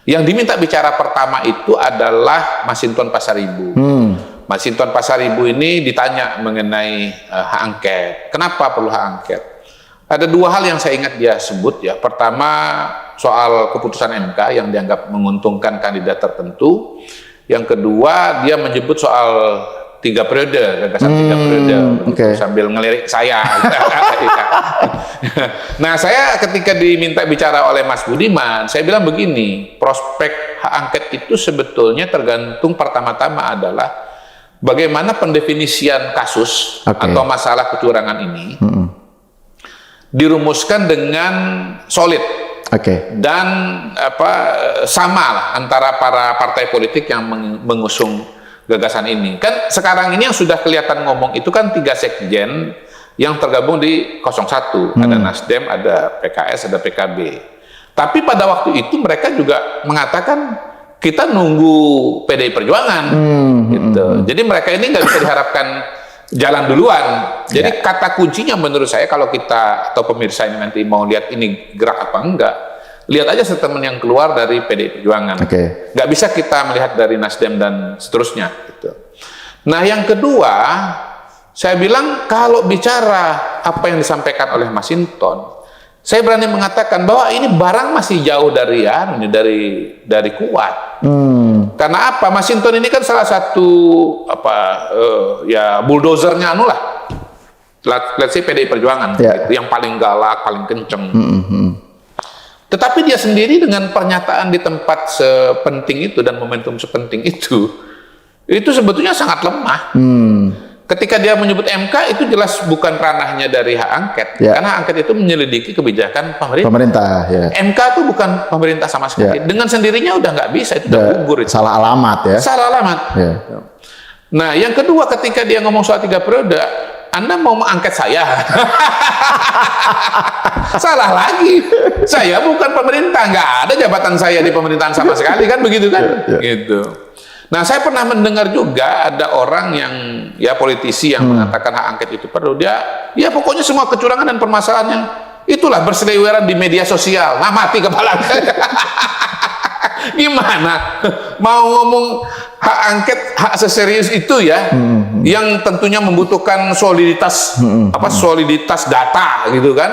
Yang diminta bicara pertama itu adalah Masinton Pasaribu. Masinton Pasaribu ini ditanya mengenai hak angket. Kenapa perlu hak angket? Ada dua hal yang saya ingat dia sebut ya. Pertama, soal keputusan MK yang dianggap menguntungkan kandidat tertentu. Yang kedua, dia menyebut soal 3 periode, gagasan 3 periode, sambil ngelirik saya. Nah, saya ketika diminta bicara oleh Mas Budiman, saya bilang begini, prospek hak angket itu sebetulnya tergantung pertama-tama adalah bagaimana pendefinisian kasus atau masalah kecurangan ini dirumuskan dengan solid dan sama lah antara para partai politik yang mengusung gagasan ini. Kan sekarang ini yang sudah kelihatan ngomong itu kan 3 sekjen yang tergabung di 01, ada Nasdem, ada PKS, ada PKB. Tapi pada waktu itu mereka juga mengatakan kita nunggu PDI Perjuangan gitu. Jadi mereka ini nggak bisa diharapkan jalan duluan. Jadi kata kuncinya menurut saya, kalau kita atau pemirsa ini nanti mau lihat ini gerak apa enggak, lihat aja statement yang keluar dari PDI Perjuangan. Nggak bisa kita melihat dari Nasdem dan seterusnya. Gitu. Nah, yang kedua, saya bilang kalau bicara apa yang disampaikan oleh Masinton, saya berani mengatakan bahwa ini barang masih jauh dari dari kuat. Karena apa? Masinton ini kan salah satu ya bulldozernya let's say PDI Perjuangan gitu, yang paling galak, paling kenceng. Tetapi dia sendiri dengan pernyataan di tempat sepenting itu dan momentum sepenting itu sebetulnya sangat lemah. Ketika dia menyebut MK, itu jelas bukan ranahnya dari hak angket, karena angket itu menyelidiki kebijakan pemerintah. MK itu bukan pemerintah sama sekali. Dengan sendirinya udah nggak bisa, itu udah gugur. Salah alamat ya. Salah alamat. Nah, yang kedua, ketika dia ngomong soal 3 periode, Anda mau mengangket saya? Salah lagi. Saya bukan pemerintah, nggak ada jabatan saya di pemerintahan sama sekali, kan begitu kan? Gitu. Nah, saya pernah mendengar juga ada orang yang politisi yang mengatakan hak angket itu perlu. Dia pokoknya semua kecurangan dan permasalahannya itulah berseliweran di media sosial. Nah, mati kepala saya. Gimana mau ngomong hak angket, hak seserius itu ya, yang tentunya membutuhkan soliditas soliditas data gitu kan,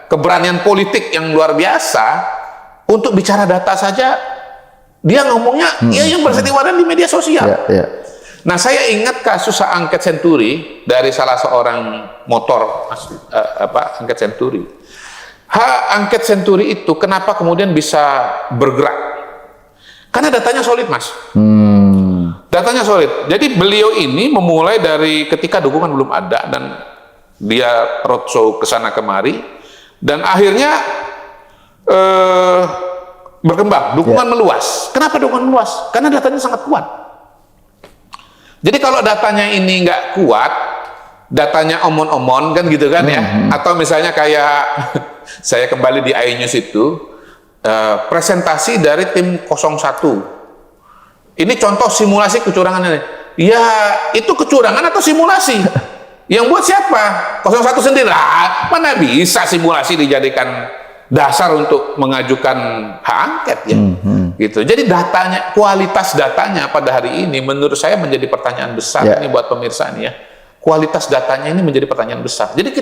keberanian politik yang luar biasa untuk bicara data saja. Dia ngomongnya yang berseliweran di media sosial. Nah, saya ingat kasus hak angket Senturi dari salah seorang motor angket Senturi. Hak angket Senturi itu kenapa kemudian bisa bergerak? Karena datanya solid, Mas. Datanya solid. Jadi beliau ini memulai dari ketika dukungan belum ada dan dia roadshow ke sana kemari dan akhirnya berkembang, dukungan meluas. Kenapa dukungan meluas? Karena datanya sangat kuat. Jadi kalau datanya ini nggak kuat, datanya omon-omon kan gitu kan ya, atau misalnya kayak saya kembali di iNews itu, presentasi dari tim 01. Ini contoh simulasi kecurangan ini. Ya, itu kecurangan atau simulasi? Yang buat siapa? 01 sendiri lah. Mana bisa simulasi dijadikan dasar untuk mengajukan hak angket ya, gitu. Jadi datanya, kualitas datanya pada hari ini menurut saya menjadi pertanyaan besar ini buat pemirsa nih ya. Kualitas datanya ini menjadi pertanyaan besar. Jadi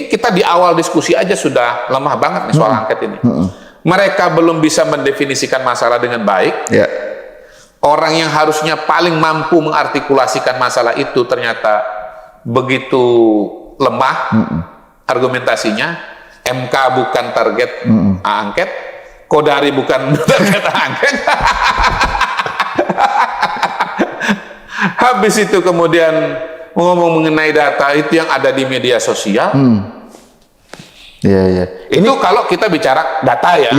kita di awal diskusi aja sudah lemah banget nih soal angket ini. Mereka belum bisa mendefinisikan masalah dengan baik. Orang yang harusnya paling mampu mengartikulasikan masalah itu ternyata begitu lemah argumentasinya. MK bukan target angket, Kodari bukan target angket. Habis itu kemudian ngomong mengenai data itu yang ada di media sosial. Itu kalau kita bicara data ya.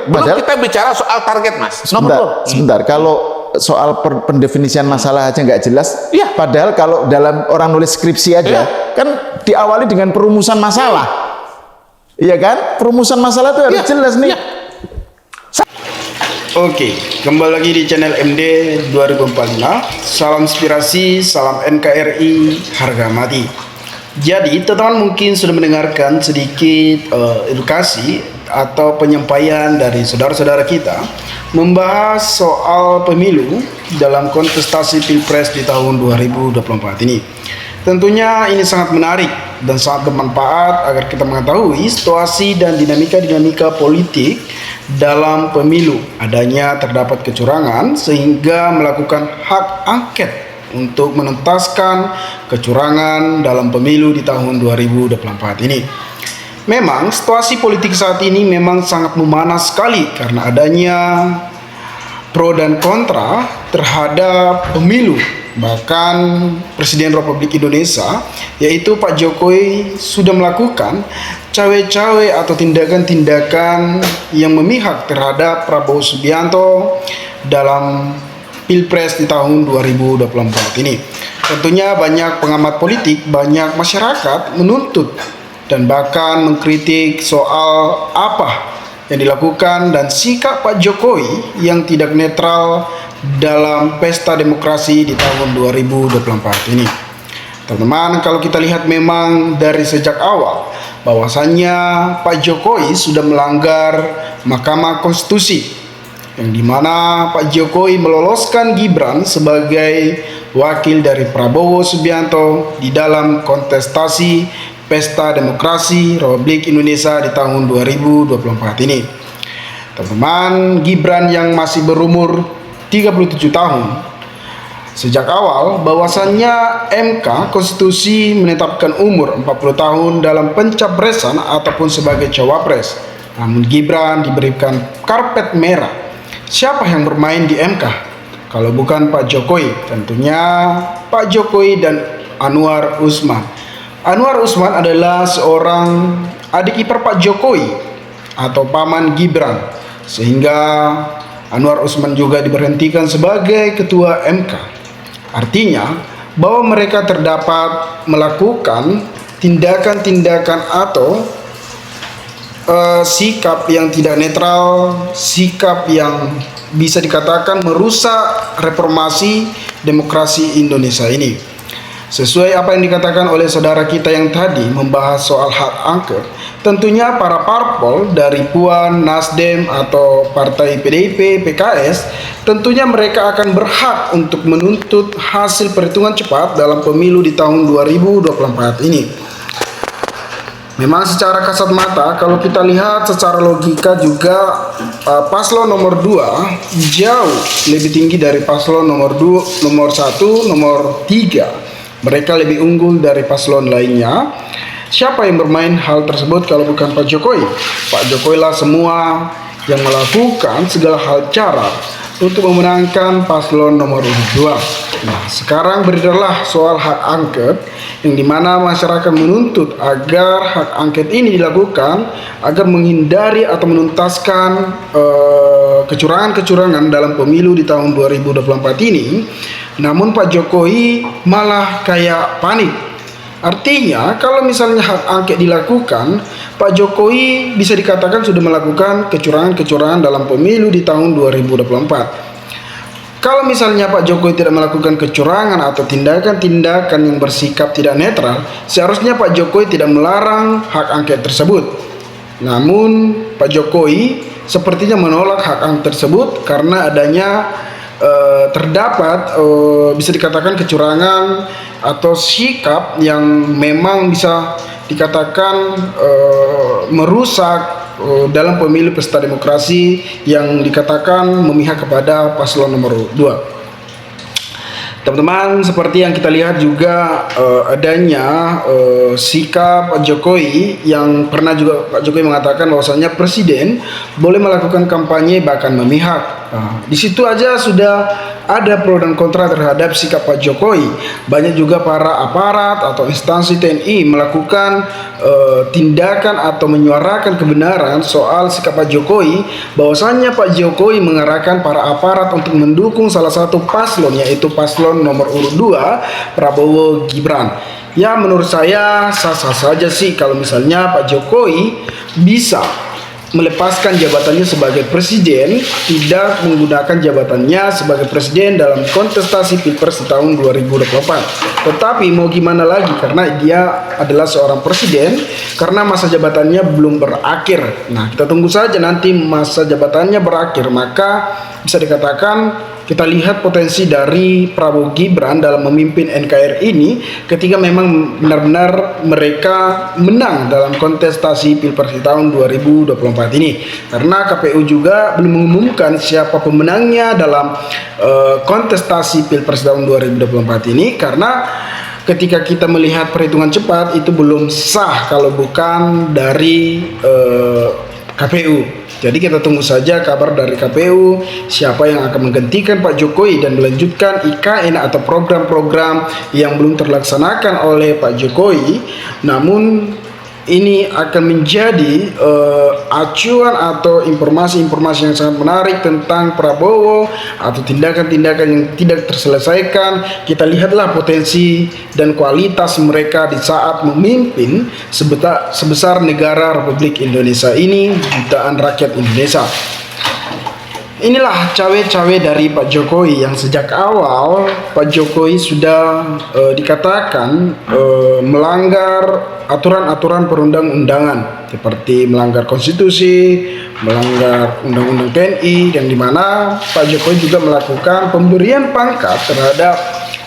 Belum kita bicara soal target, Mas. Sebentar. Kalau soal pendefinisian masalah aja nggak jelas. Padahal kalau dalam orang nulis skripsi aja kan diawali dengan perumusan masalah. Iya kan? Perumusan masalah itu harus jelas nih. Oke, kembali lagi di channel MD 2045. Salam inspirasi, salam NKRI, harga mati. Jadi, teman-teman mungkin sudah mendengarkan sedikit edukasi atau penyampaian dari saudara-saudara kita membahas soal pemilu dalam kontestasi Pilpres di tahun 2024 ini. Tentunya ini sangat menarik dan sangat bermanfaat agar kita mengetahui situasi dan dinamika-dinamika politik dalam pemilu. Adanya terdapat kecurangan sehingga melakukan hak angket untuk menuntaskan kecurangan dalam pemilu di tahun 2024 ini. Memang situasi politik saat ini memang sangat memanas sekali karena adanya pro dan kontra terhadap pemilu. Bahkan Presiden Republik Indonesia yaitu Pak Jokowi sudah melakukan cawe-cawe atau tindakan-tindakan yang memihak terhadap Prabowo Subianto dalam Pilpres di tahun 2024 ini. Tentunya banyak pengamat politik, banyak masyarakat menuntut dan bahkan mengkritik soal apa yang dilakukan dan sikap Pak Jokowi yang tidak netral dalam pesta demokrasi di tahun 2024 ini. Teman-teman, kalau kita lihat memang dari sejak awal bahwasannya Pak Jokowi sudah melanggar Mahkamah Konstitusi, yang dimana Pak Jokowi meloloskan Gibran sebagai wakil dari Prabowo Subianto di dalam kontestasi pesta demokrasi Republik Indonesia di tahun 2024 ini. Teman-teman, Gibran yang masih berumur 37 tahun sejak awal bahwasannya MK Konstitusi menetapkan umur 40 tahun dalam pencapresan ataupun sebagai cawapres. Namun Gibran diberikan karpet merah. Siapa yang bermain di MK kalau bukan Pak Jokowi? Tentunya Pak Jokowi dan Anwar Usman. Anwar Usman adalah seorang adik ipar Pak Jokowi atau paman Gibran, sehingga Anwar Usman juga diberhentikan sebagai ketua MK. Artinya bahwa mereka terdapat melakukan tindakan-tindakan atau sikap yang tidak netral, sikap yang bisa dikatakan merusak reformasi demokrasi Indonesia ini. Sesuai apa yang dikatakan oleh saudara kita yang tadi membahas soal hak angket, tentunya para parpol dari Puan, Nasdem atau partai PDIP, PKS, tentunya mereka akan berhak untuk menuntut hasil perhitungan cepat dalam pemilu di tahun 2024 ini. Memang secara kasat mata kalau kita lihat secara logika juga paslon nomor 2 jauh lebih tinggi dari paslon nomor 2, nomor 1, nomor 3. Mereka lebih unggul dari paslon lainnya. Siapa yang bermain hal tersebut kalau bukan Pak Jokowi? Pak Jokowi lah semua yang melakukan segala hal cara untuk memenangkan paslon nomor 2. Nah, sekarang beredarlah soal hak angket yang dimana masyarakat menuntut agar hak angket ini dilakukan agar menghindari atau menuntaskan kecurangan-kecurangan dalam pemilu di tahun 2024 ini. Namun Pak Jokowi malah kayak panik. Artinya kalau misalnya hak angket dilakukan, Pak Jokowi bisa dikatakan sudah melakukan kecurangan-kecurangan dalam pemilu di tahun 2024. Kalau misalnya Pak Jokowi tidak melakukan kecurangan atau tindakan-tindakan yang bersikap tidak netral, seharusnya Pak Jokowi tidak melarang hak angket tersebut. Namun Pak Jokowi sepertinya menolak hak angket tersebut karena adanya terdapat bisa dikatakan kecurangan atau sikap yang memang bisa dikatakan merusak dalam pemilu pesta demokrasi yang dikatakan memihak kepada paslon nomor 2. Teman-teman, seperti yang kita lihat juga adanya sikap Pak Jokowi yang pernah juga Pak Jokowi mengatakan bahwasanya presiden boleh melakukan kampanye bahkan memihak. Nah, di situ aja sudah ada pro dan kontra terhadap sikap Pak Jokowi. Banyak juga para aparat atau instansi TNI melakukan tindakan atau menyuarakan kebenaran soal sikap Pak Jokowi, bahwasannya Pak Jokowi mengarahkan para aparat untuk mendukung salah satu paslon, yaitu paslon nomor urut 2 Prabowo Gibran. Ya, menurut saya sah-sah saja sih kalau misalnya Pak Jokowi bisa melepaskan jabatannya sebagai presiden, tidak menggunakan jabatannya sebagai presiden dalam kontestasi Pilpres di tahun 2024. Tetapi mau gimana lagi, karena dia adalah seorang presiden, karena masa jabatannya belum berakhir. Nah, kita tunggu saja nanti masa jabatannya berakhir, maka bisa dikatakan kita lihat potensi dari Prabowo Gibran dalam memimpin NKRI ini ketika memang benar-benar mereka menang dalam kontestasi Pilpres di tahun 2024 ini. Karena KPU juga belum mengumumkan siapa pemenangnya dalam kontestasi Pilpres tahun 2024 ini, karena ketika kita melihat perhitungan cepat itu belum sah kalau bukan dari KPU. Jadi kita tunggu saja kabar dari KPU siapa yang akan menggantikan Pak Jokowi dan melanjutkan IKN atau program-program yang belum terlaksanakan oleh Pak Jokowi. Namun ini akan menjadi acuan atau informasi-informasi yang sangat menarik tentang Prabowo atau tindakan-tindakan yang tidak terselesaikan. Kita lihatlah potensi dan kualitas mereka di saat memimpin sebesar negara Republik Indonesia ini, jutaan rakyat Indonesia. Inilah cawe-cawe dari Pak Jokowi yang sejak awal Pak Jokowi sudah dikatakan melanggar aturan-aturan perundang-undangan seperti melanggar konstitusi, melanggar undang-undang TNI, yang dimana Pak Jokowi juga melakukan pemberian pangkat terhadap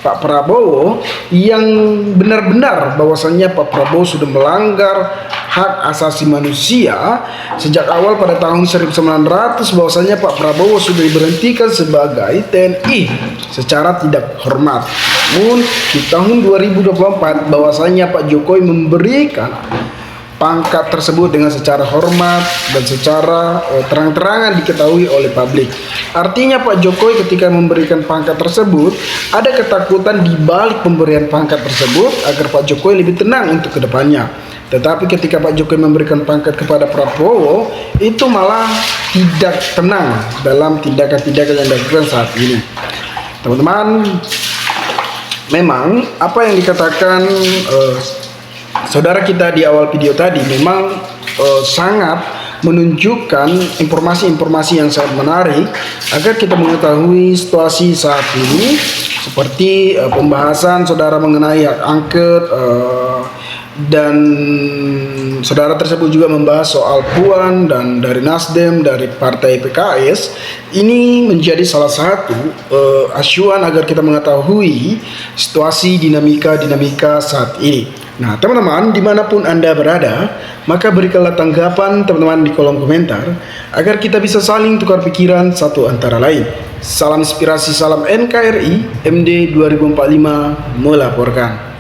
Pak Prabowo yang benar-benar bahwasannya Pak Prabowo sudah melanggar hak asasi manusia sejak awal pada tahun 1900, bahwasannya Pak Prabowo sudah diberhentikan sebagai TNI secara tidak hormat. Namun di tahun 2024 bahwasannya Pak Jokowi memberikan pangkat tersebut dengan secara hormat dan secara terang-terangan diketahui oleh publik. Artinya Pak Jokowi ketika memberikan pangkat tersebut ada ketakutan di balik pemberian pangkat tersebut agar Pak Jokowi lebih tenang untuk kedepannya. Tetapi ketika Pak Jokowi memberikan pangkat kepada Prabowo, itu malah tidak tenang dalam tindakan-tindakan yang dilakukan saat ini. Teman-teman, memang apa yang dikatakan saudara kita di awal video tadi memang sangat menunjukkan informasi-informasi yang sangat menarik agar kita mengetahui situasi saat ini, seperti pembahasan saudara mengenai hak angket, dan saudara tersebut juga membahas soal Puan dan dari Nasdem, dari partai PKS. Ini menjadi salah satu acuan agar kita mengetahui situasi dinamika saat ini. Nah teman-teman, dimanapun Anda berada, maka berikanlah tanggapan teman-teman di kolom komentar agar kita bisa saling tukar pikiran satu antara lain. Salam inspirasi, salam NKRI, MD 2045 melaporkan.